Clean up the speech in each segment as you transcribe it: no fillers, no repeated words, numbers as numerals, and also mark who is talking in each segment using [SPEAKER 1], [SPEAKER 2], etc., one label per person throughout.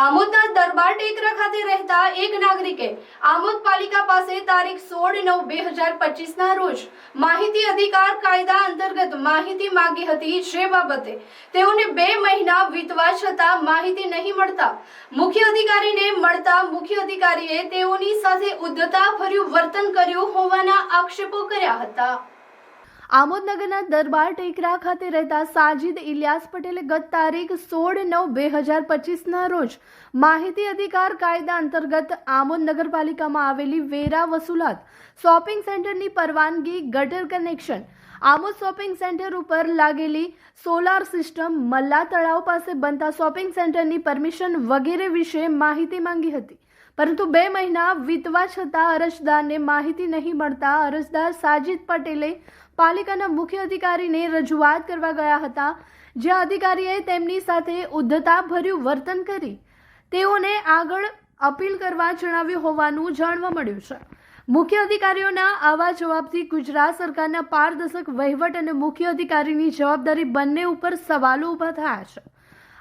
[SPEAKER 1] આમોદના દરબાર ટેકરા ખાતે રહેતા એક નાગરિકે આમોદ પાલિકા પાસે તારીખ 16/9/2025 રોજ માહિતી અધિકાર કાયદા અંતર્ગત માહિતી માંગી હતી, જે બાબતે તેઓને 2 મહિના વીતવા છતાં માહિતી નહીં મળતા મુખ્ય અધિકારીને મળતા મુખ્ય અધિકારીએ તેઓની સાથે ઉદ્ધતાભર્યું વર્તન કર્યું હોવાના આક્ષેપો કર્યા હતા। આમોદ નગરના દરબાર ટેકરા ખાતે રહેતા સાજીદ ઇલિયાસ પટેલે ગત તારીખ 16/9/2025 રોજ માહિતી અધિકાર કાયદા અંતર્ગત આમોદ નગરપાલિકામાં આવેલી વેરા વસૂલાત શોપિંગ સેન્ટરની પરવાનગી, ગટર કનેક્શન, આમોદ શોપિંગ સેન્ટર ઉપર લાગેલી સોલાર સિસ્ટમ, મલ્લા તળાવ પાસે બનતા શોપિંગ સેન્ટરની પરમિશન વગેરે વિશે માહિતી માંગી હતી, પરંતુ 2 મહિના વીતવા છતાં અરજદારને માહિતી નહીં મળતા અરજદાર સાજીદ પટેલે પાલિકાના મુખ્ય અધિકારીને રજૂઆત કરવા ગયા હતા, જે અધિકારીએ તેમની સાથે ઉદ્ધતાભર્યું વર્તન કરી તેઓને આગળ અપીલ કરવા જણાવ્યું હોવાનું જાણવા મળ્યું છે। મુખ્ય અધિકારીઓના આવા જવાબથી ગુજરાત સરકારના પારદર્શક વહીવટ અને મુખ્ય અધિકારીની જવાબદારી બંને ઉપર સવાલો ઊભા થયા છે।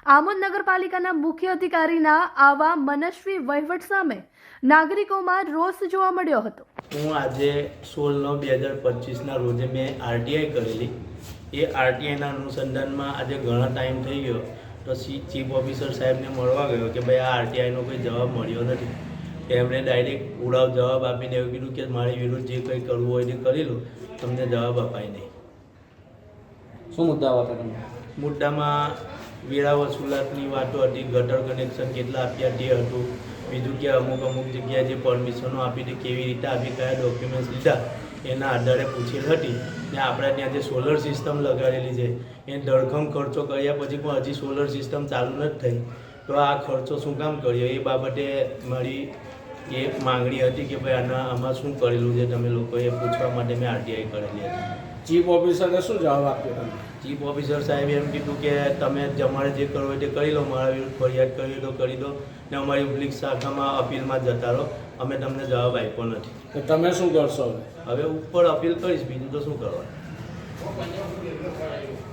[SPEAKER 1] આમોદ નગરપાલિકાના મુખ્ય અધિકારીના આવા મનસ્વી વહીવટ સામે નાગરિકોમાં રોષ જોવા મળ્યો હતો।
[SPEAKER 2] હું આજે 16/9/2025 રોજે મેં આરટીઆઈ કરેલી। એ આરટીઆઈના અનુસંધાનમાં આજે ઘણા ટાઈમ થઈ ગયો તો ચીફ ઓફિસર સાહેબને મળવા ગયો કે ભાઈ આ આરટીઆઈનો કોઈ જવાબ મળ્યો નથી। એમણે ડાયરેક્ટ ઉડાવ જવાબ આપીને એવું કીધું કે મારી વિરુદ્ધ જે કંઈ કરવું હોય તે કરી લો, તમને જવાબ અપાય નહીં।
[SPEAKER 3] શું મુદ્દા હતા તમને?
[SPEAKER 2] મુદ્દામાં વેરા વસૂલાતની વાતો હતી, ગટર કનેક્શન કેટલા આપ્યા તે હતું, બીજું કે અમુક જગ્યાએ જે પરમિશનો આપી તે કેવી રીતે આપી, કયા ડોક્યુમેન્ટ્સ લીધા એના આધારે પૂછેલ હતી। ને આપણે ત્યાં જે સોલર સિસ્ટમ લગાડેલી છે એ ધડખમ ખર્ચો કર્યા પછી પણ હજી સોલર સિસ્ટમ ચાલુ નથી થઈ, તો આ ખર્ચો શું કામ કર્યો એ બાબતે મારી એ માંગણી હતી કે ભાઈ આમાં શું કરેલું છે તમે લોકોએ પૂછવા માટે મેં આરટીઆઈ કરેલી હતી।
[SPEAKER 3] ચીફ ઓફિસરે શું જવાબ આપ્યો તમને?
[SPEAKER 2] ચીફ ઓફિસર સાહેબે એમ કીધું કે તમે તમારે જે કરવું હોય તે કરી લો, મારા વિરુદ્ધ ફરિયાદ કરવી તો કરી દો ને અમારી ઉપલી શાખામાં અપીલમાં જતા રહો, અમે તમને જવાબ આપ્યો નથી।
[SPEAKER 3] તો તમે શું કરશો?
[SPEAKER 2] હવે ઉપર અપીલ કરીશ, બીજું તો શું કરવાનું।